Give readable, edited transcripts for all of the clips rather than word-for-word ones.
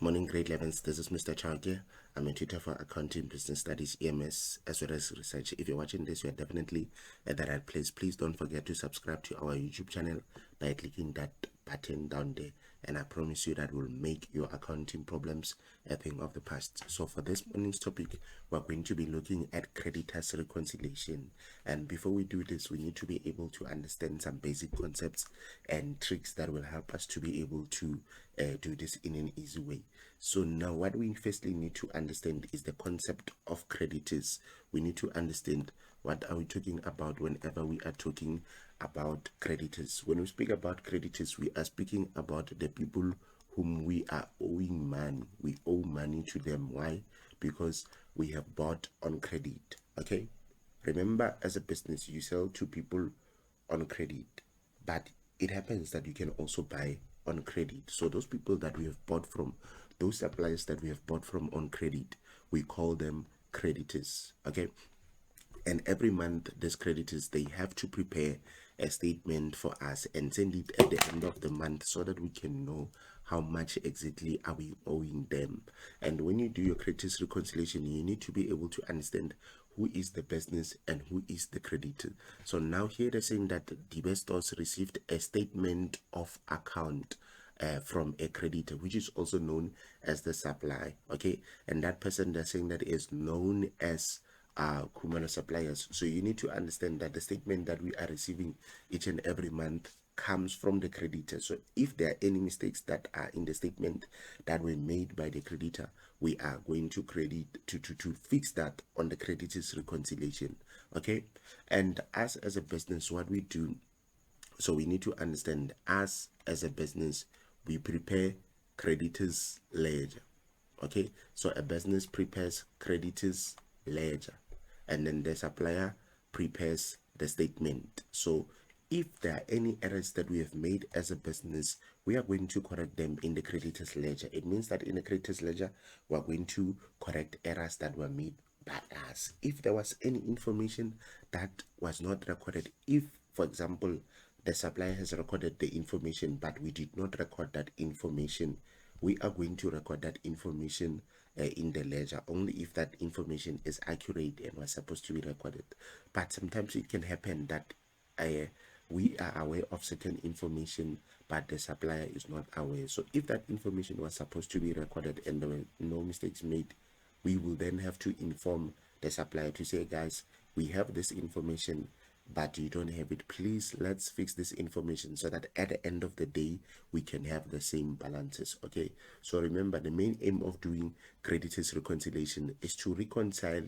Morning grade 11s, this is Mr. Chauke. I'm a tutor for accounting, business studies, EMS, as well as research. If you're watching this, you're definitely at the right place. Please don't forget to subscribe to our YouTube channel by clicking that button down there. And I promise you that will make your accounting problems a thing of the past. So for this morning's topic, we're going to be looking at creditors reconciliation. And before we do this, we need to be able to understand some basic concepts and tricks that will help us to be able to do this in an easy way. So now what we firstly need to understand is the concept of creditors. We need to understand what are we talking about whenever we are talking about creditors. When we speak about creditors, we are speaking about the people whom we are owing money. We owe money to them. Why? Because we have bought on credit. Okay, remember, as a business, you sell to people on credit, but it happens that you can also buy on credit. So those people that we have bought from, those suppliers that we have bought from on credit, we call them creditors. Okay, and every month these creditors, they have to prepare a statement for us and send it at the end of the month so that we can know how much exactly are we owing them. And when you do your creditors reconciliation, you need to be able to understand who is the business and who is the creditor. So now here they're saying that the stores received a statement of account from a creditor, which is also known as the supply. Okay, and that person they're saying that is known as Kumano suppliers. So you need to understand that the statement that we are receiving each and every month comes from the creditor. So if there are any mistakes that are in the statement that were made by the creditor, we are going to to fix that on the creditors reconciliation. Okay, and us as a business, what we do, so we need to understand, us as a business, we prepare creditors ledger. Okay, so a business prepares creditors ledger, and then the supplier prepares the statement. So if there are any errors that we have made as a business, we are going to correct them in the creditors ledger. It means that in the creditors ledger, we are going to correct errors that were made by us. If there was any information that was not recorded, if, for example, the supplier has recorded the information but we did not record that information, we are going to record that information in the ledger only if that information is accurate and was supposed to be recorded. But sometimes it can happen that we are aware of certain information but the supplier is not aware. So if that information was supposed to be recorded and there were no mistakes made, we will then have to inform the supplier to say, guys, we have this information but you don't have it. Please, let's fix this information so that at the end of the day we can have the same balances. Okay, so remember, the main aim of doing creditors reconciliation is to reconcile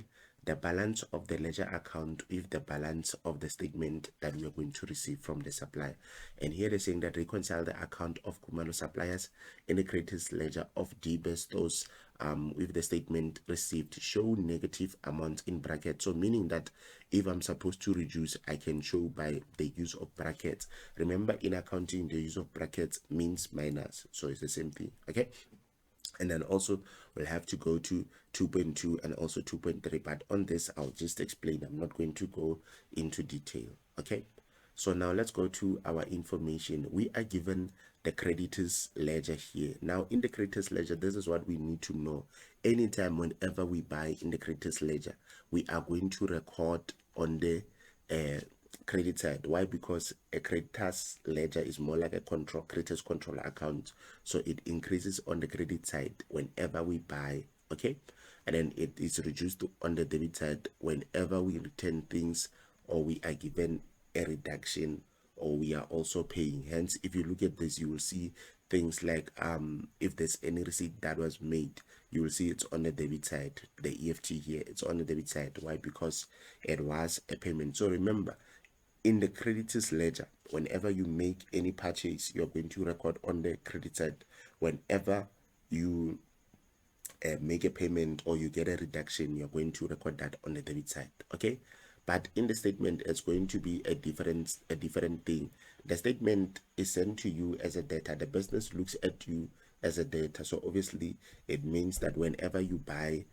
the balance of the ledger account with the balance of the statement that we are going to receive from the supplier. And here they're saying that reconcile the account of Kumano suppliers in the creditors ledger of DB stores with the statement received show negative amount in brackets. So meaning that if I'm supposed to reduce, I can show by the use of brackets. Remember, in accounting, the use of brackets means minus, so it's the same thing. Okay, and then also we'll have to go to 2.2 and also 2.3, but on this I'll just explain. I'm not going to go into detail. Okay, so now let's go to our information. We are given the creditors ledger here. Now in the creditors ledger, this is what we need to know. Anytime whenever we buy in the creditors ledger, we are going to record on the credit side. Why? Because a creditors ledger is more like a creditors control account, so it increases on the credit side whenever we buy. Okay, and then it is reduced on the debit side whenever we return things or we are given a reduction or we are also paying. Hence, if you look at this, you will see things like if there's any receipt that was made, you will see it's on the debit side. The EFT here, it's on the debit side. Why? Because it was a payment. So remember, in the creditors ledger, whenever you make any purchase, you're going to record on the credit side. Whenever you make a payment or you get a reduction, you're going to record that on the debit side. Okay, but in the statement, it's going to be a different thing. The statement is sent to you as a data. The business looks at you as a data. So obviously it means that whenever you buy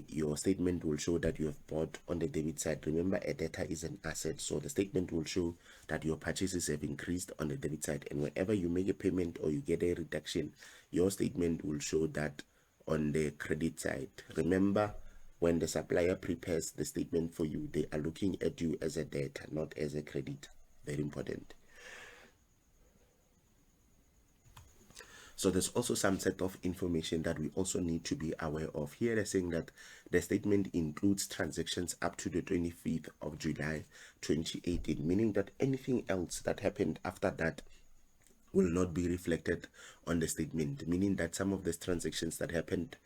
your statement will show that you have bought on the debit side. Remember, a debtor is an asset, so the statement will show that your purchases have increased on the debit side, and whenever you make a payment or you get a reduction, your statement will show that on the credit side. Remember, when the supplier prepares the statement for you, they are looking at you as a debtor, not as a creditor. Very important. So there's also some set of information that we also need to be aware of. Here they're saying that the statement includes transactions up to the 25th of July 2018, meaning that anything else that happened after that will not be reflected on the statement, meaning that some of the transactions that happened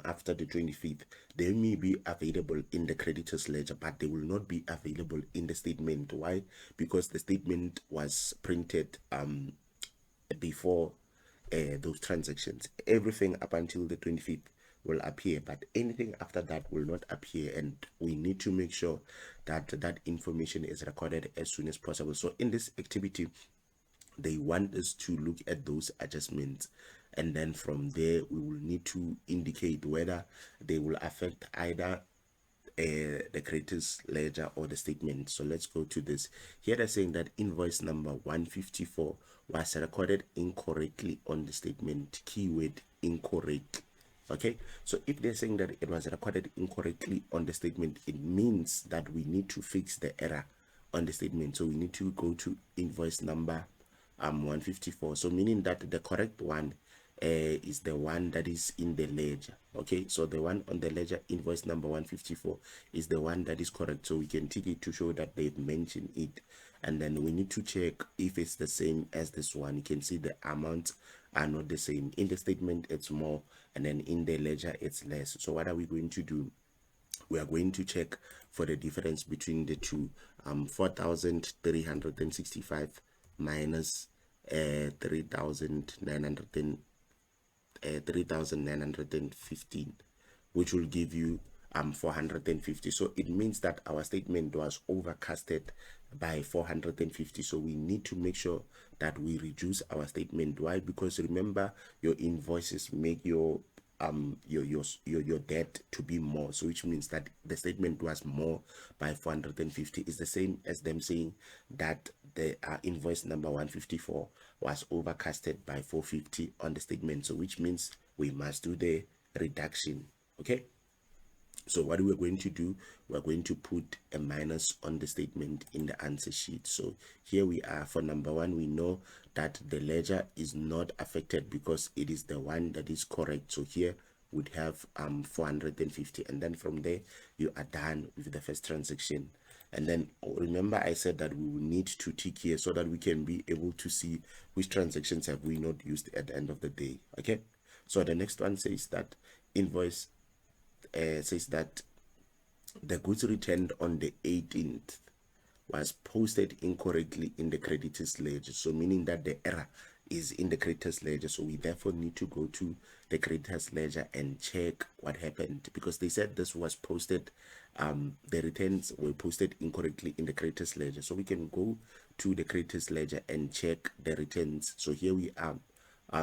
after the 25th, they may be available in the creditors ledger, but they will not be available in the statement. Why? Because the statement was printed before those transactions. Everything up until the 25th will appear, but anything after that will not appear, and we need to make sure that that information is recorded as soon as possible. So in this activity, they want us to look at those adjustments, and then from there we will need to indicate whether they will affect either the creditors ledger or the statement. So let's go to this. Here they're saying that invoice number 154 was recorded incorrectly on the statement. Keyword incorrect. Okay, so if they're saying that it was recorded incorrectly on the statement, it means that we need to fix the error on the statement. So we need to go to invoice number 154. So meaning that the correct one is the one that is in the ledger. Okay, so the one on the ledger, invoice number 154, is the one that is correct. So we can tick it to show that they've mentioned it, and then we need to check if it's the same as this one. You can see the amounts are not the same. In the statement it's more, and then in the ledger it's less. So what are we going to do? We are going to check for the difference between the two. 4,365 minus 3,915, which will give you 450. So it means that our statement was overcasted by 450. So we need to make sure that we reduce our statement. Why? Because remember, your invoices make your debt to be more, so which means that the statement was more by 450. Is the same as them saying that the invoice number 154 was overcasted by 450 on the statement, so which means we must do the reduction. Okay, so what we're going to do, we're going to put a minus on the statement in the answer sheet. So here we are. For number one, we know that the ledger is not affected because it is the one that is correct. So here would have 450, and then from there you are done with the first transaction. And then remember, I said that we will need to tick here so that we can be able to see which transactions have we not used at the end of the day. Okay, so the next one says that invoice says that the goods returned on the 18th was posted incorrectly in the creditors ledger. So meaning that the error is in the creditors ledger. So we therefore need to go to the creditors ledger and check what happened, because they said this was posted, the returns were posted incorrectly in the creditors ledger. So we can go to the creditors ledger and check the returns. So here we are.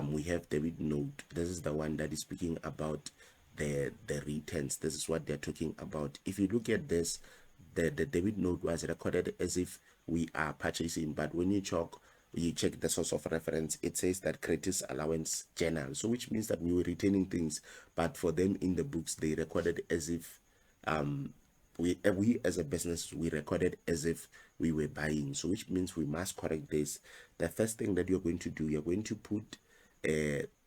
We have debit note. This is the one that is speaking about the returns. This is what they're talking about. If you look at this, the debit note was recorded as if we are purchasing, but when you check the source of reference, it says that creditors allowance journal, so which means that we were retaining things, but for them in the books they recorded as if we as a business, we recorded as if we were buying. So which means we must correct this. The first thing that you're going to do, you're going to put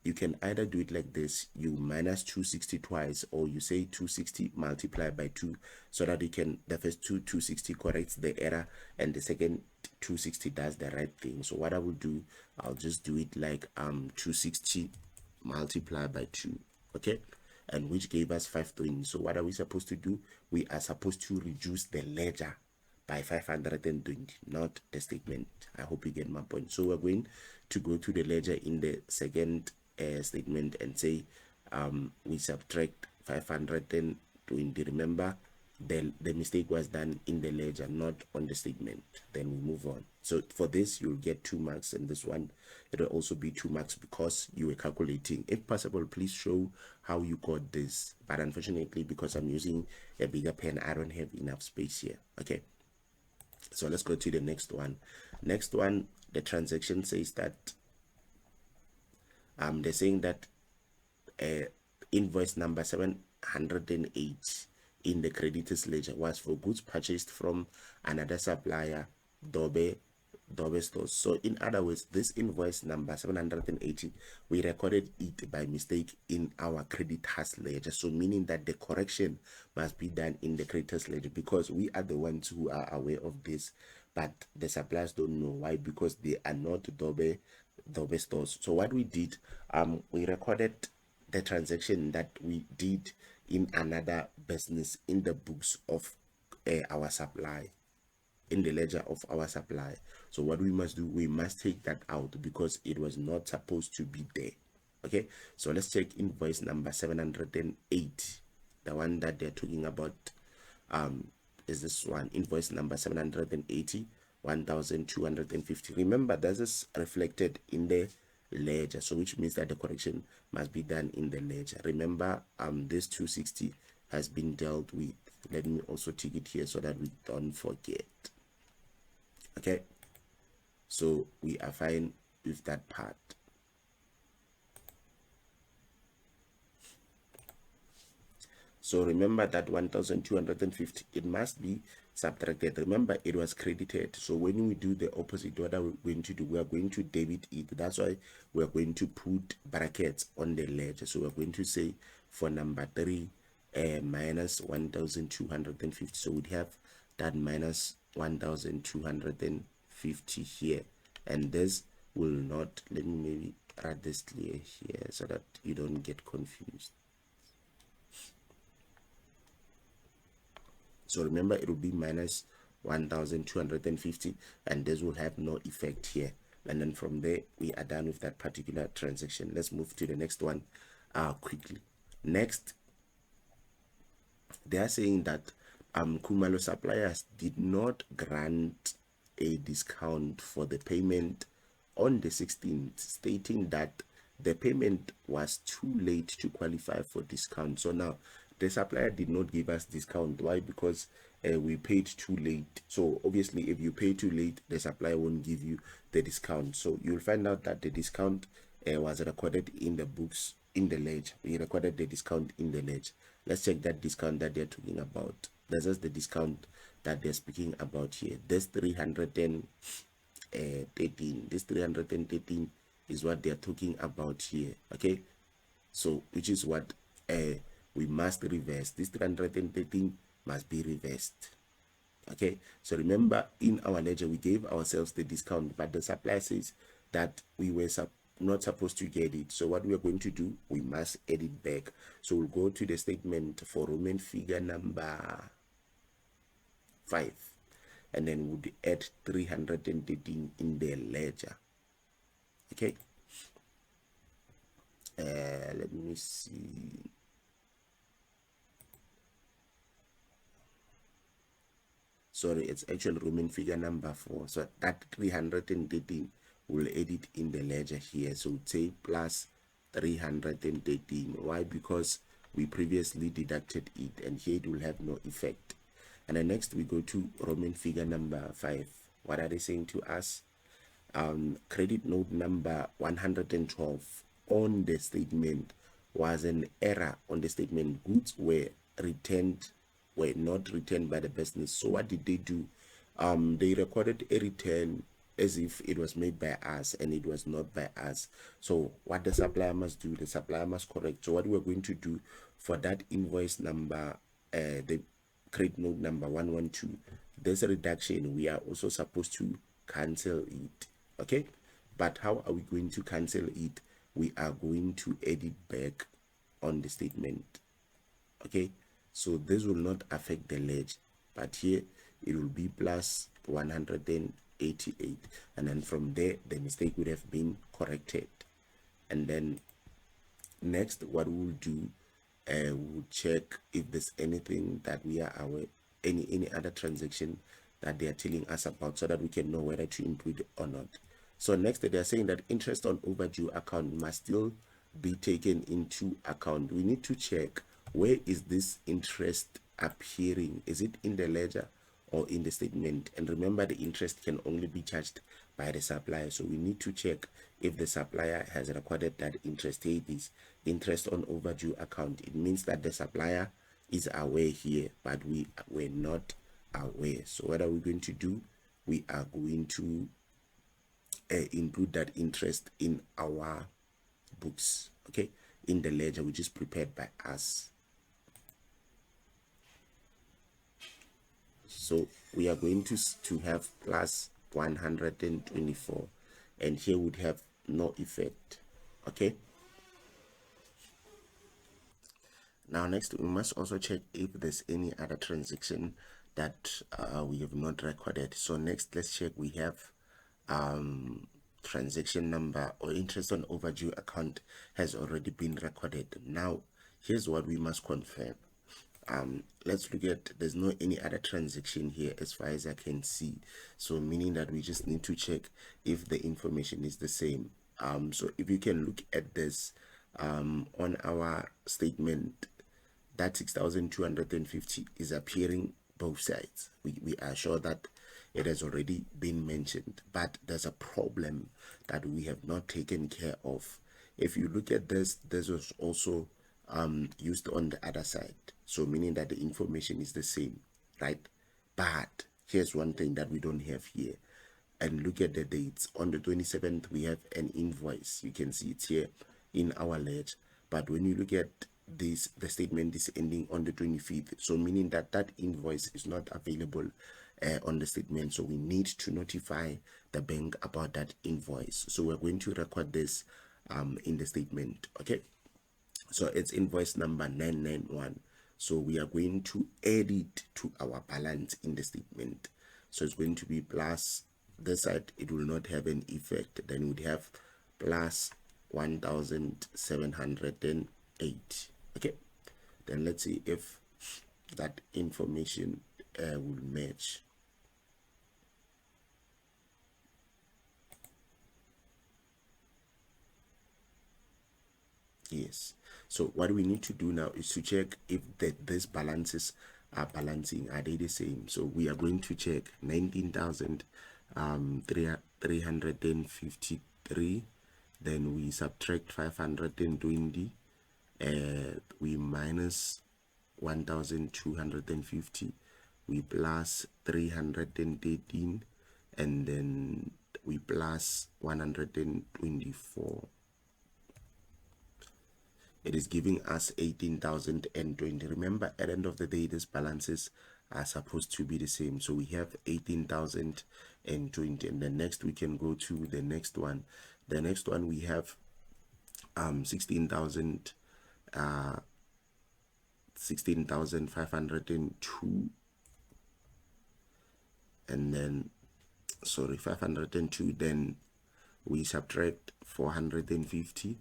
you can either do it like this: you minus 260 twice, or you say 260 multiplied by 2, so that you can, the first 260 corrects the error and the second 260 does the right thing. So what I will do, I'll just do it like 260 multiplied by 2, okay, and which gave us 520. So what are we supposed to do? We are supposed to reduce the ledger by 520, not the statement. I hope you get my point. So we're going to go to the ledger in the second statement and say we subtract 520. Remember, the mistake was done in the ledger, not on the statement. Then we move on. So for this, you'll get 2 marks, and this one, it will also be 2 marks because you were calculating. If possible, please show how you got this. But unfortunately, because I'm using a bigger pen, I don't have enough space here. Okay. So let's go to the next one. Next one, the transaction says that they're saying that invoice number 708 in the creditors ledger was for goods purchased from another supplier, Dobe Stores. So in other words, this invoice number 780, we recorded it by mistake in our creditors ledger. So meaning that the correction must be done in the creditors ledger, because we are the ones who are aware of this, but the suppliers don't know. Why? Because they are not Dobe Stores. So what we did, we recorded the transaction that we did in another business in the books of our supply, in the ledger of our supply. So what we must do, we must take that out because it was not supposed to be there. Okay, so let's check invoice number 708, the one that they're talking about. Is this one, invoice number 780, 1,250. Remember, that is reflected in the ledger, so which means that the correction must be done in the ledger. Remember, this 260 has been dealt with. Let me also take it here so that we don't forget. Okay, so we are fine with that part. So remember that 1,250, it must be subtracted. Remember, it was credited. So when we do the opposite, what are we going to do? We are going to debit it. That's why we are going to put brackets on the ledger. So we're going to say for number 3, minus 1,250. So we'd have that minus 1,250 here. And this will not, let me maybe write this clear here so that you don't get confused. So remember, it will be minus 1,250, and this will have no effect here. And then from there, we are done with that particular transaction. Let's move to the next one quickly. Next, they are saying that Kumalo suppliers did not grant a discount for the payment on the 16th, stating that the payment was too late to qualify for discount. So now the supplier did not give us discount. Why? Because we paid too late. So obviously, if you pay too late, the supplier won't give you the discount. So you'll find out that the discount was recorded in the books, in the ledger. We recorded the discount in the ledger. Let's check that discount that they're talking about. This is the discount that they're speaking about here. This 313. This 313 is what they're talking about here. Okay, so which is what we must reverse. This 313 must be reversed. Okay, so remember, in our ledger we gave ourselves the discount, but the supplier says that we were not supposed to get it. So what we are going to do, we must add it back. So we'll go to the statement for Roman figure number 5, and then we'll add 313 in the ledger. Okay, let me see. Sorry, it's actually Roman figure number 4. So that 313 will add it in the ledger here. So we'll say plus 313. Why? Because we previously deducted it, and here it will have no effect. And then next we go to Roman figure number 5. What are they saying to us? Credit note number 112 on the statement was an error on the statement. Goods were not returned by the business. So what did they do? They recorded a return as if it was made by us, and it was not by us. So what the supplier must do, the supplier must correct. So what we're going to do for that invoice number, the credit note number 112, this reduction, we are also supposed to cancel it. Okay, but how are we going to cancel it? We are going to add it back on the statement. Okay, so this will not affect the ledger, but here it will be plus 188, and then from there the mistake would have been corrected. And then next, what we'll do, we'll check if there's anything that we are aware, any other transaction that they are telling us about, so that we can know whether to include it or not. So next, they are saying that interest on overdue account must still be taken into account. We need to check, where is this interest appearing? Is it in the ledger or in the statement? And remember, the interest can only be charged by the supplier, so we need to check if the supplier has recorded that interest. Here it is, interest on overdue account. It means that the supplier is aware here, but we were not aware. So what are we going to do? We are going to include that interest in our books, okay, in the ledger which is prepared by us. So we are going to have plus 124, and here would have no effect, okay. Now next, we must also check if there's any other transaction that we have not recorded. So next, let's check. We have transaction number or interest on overdue account has already been recorded. Now here's what we must confirm. Let's look at, there's no any other transaction here as far as I can see, so meaning that we just need to check if the information is the same. So if you can look at this on our statement, that 6,250 is appearing both sides. We are sure that it has already been mentioned, but there's a problem that we have not taken care of. If you look at this, this was also used on the other side, so meaning that the information is the same, right? But here's one thing that we don't have here, and look at the dates. On the 27th we have an invoice, you can see it here in our ledger, but when you look at this, the statement is ending on the 25th, so meaning that that invoice is not available on the statement. So we need to notify the bank about that invoice, so we're going to record this in the statement, okay. So it's invoice number 991, so we are going to add it to our balance in the statement. So it's going to be plus, this side it will not have an effect, then we'd have plus 1,708, okay. Then let's see if that information will match. Yes, so what we need to do now is to check if these balances are balancing, are they the same? So we are going to check 19,353, then we subtract 520, we minus 1,250, we plus 313, and then we plus 124. It is giving us 18,020. Remember, at the end of the day, these balances are supposed to be the same. So we have 18,020, and then next we can go to the next one. The next one we have 16,502, and then 502. Then we subtract 450.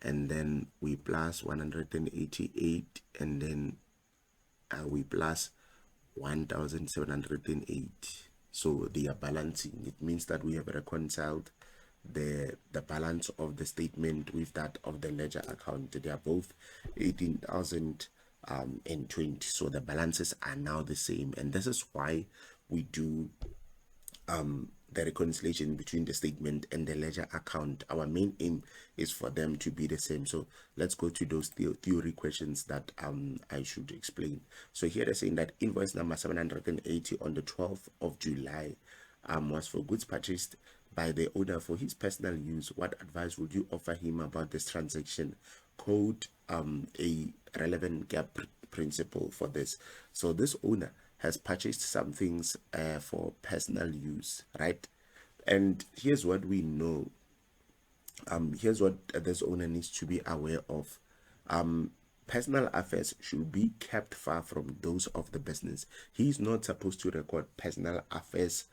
And then we plus 188, and then we plus 1,708. So they are balancing. It means that we have reconciled the balance of the statement with that of the ledger account. They are both 18,020. So the balances are now the same, and this is why we do the reconciliation between the statement and the ledger account. Our main aim is for them to be the same. So let's go to those theory questions that I should explain. So here they're saying that invoice number 780 on the 12th of July was for goods purchased by the owner for his personal use. What advice would you offer him about this transaction? Quote a relevant gap principle for this. So this owner has purchased some things for personal use, right? And here's what we know. Here's what this owner needs to be aware of. Personal affairs should be kept far from those of the business. He's not supposed to record personal affairs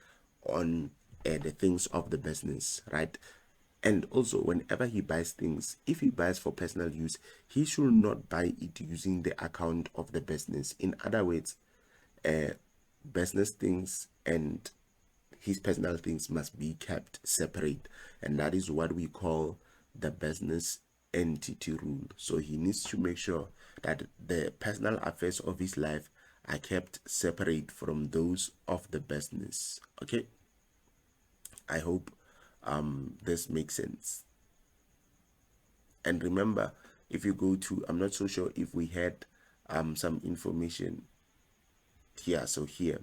on the things of the business, right? And also, whenever he buys things, if he buys for personal use, he should not buy it using the account of the business. In other words, business things and his personal things must be kept separate, and that is what we call the business entity rule. So he needs to make sure that the personal affairs of his life are kept separate from those of the business. Okay, I hope this makes sense. And remember, if you go to, I'm not so sure if we had some information here. So here,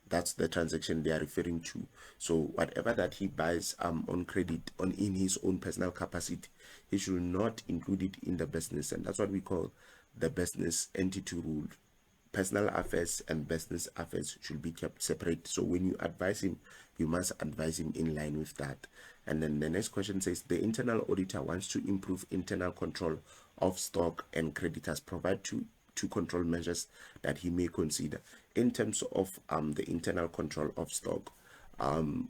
that's the transaction they are referring to. So whatever that he buys on credit on in his own personal capacity, he should not include it in the business, and that's what we call the business entity rule. Personal affairs and business affairs should be kept separate. So when you advise him, you must advise him in line with that. And then the next question says, the internal auditor wants to improve internal control of stock and creditors. Provide two control measures that he may consider. In terms of the internal control of stock,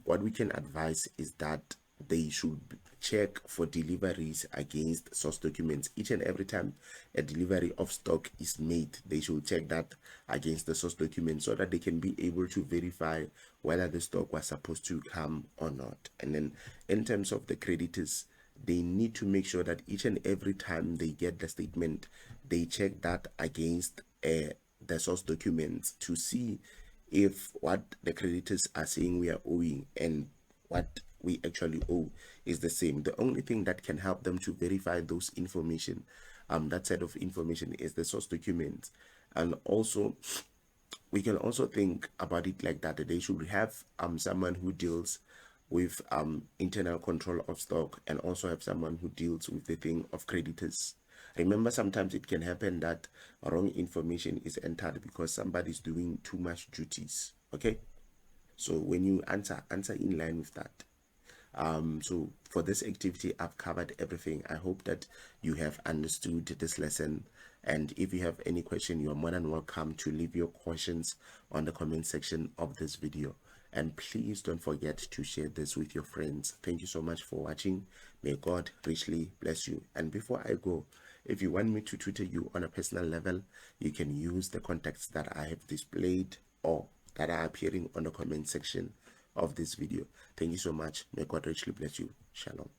what we can advise is that they should check for deliveries against source documents. Each and every time a delivery of stock is made, they should check that against the source document so that they can be able to verify whether the stock was supposed to come or not. And then in terms of the creditors, they need to make sure that each and every time they get the statement, they check that against the source documents to see if what the creditors are saying we are owing and what we actually owe is the same. The only thing that can help them to verify those information, that set of information, is the source documents. And also, we can also think about it like that they should have someone who deals with internal control of stock, and also have someone who deals with the thing of creditors. Remember, sometimes it can happen that wrong information is entered because somebody is doing too much duties. Okay, so when you answer in line with that. So for this activity, I've covered everything. I hope that you have understood this lesson, and if you have any question, you are more than welcome to leave your questions on the comment section of this video. And please don't forget to share this with your friends. Thank you so much for watching. May God richly bless you. And before I go, if you want me to tutor you on a personal level, you can use the contacts that I have displayed or that are appearing on the comment section of this video. Thank you so much. May God richly bless you. Shalom.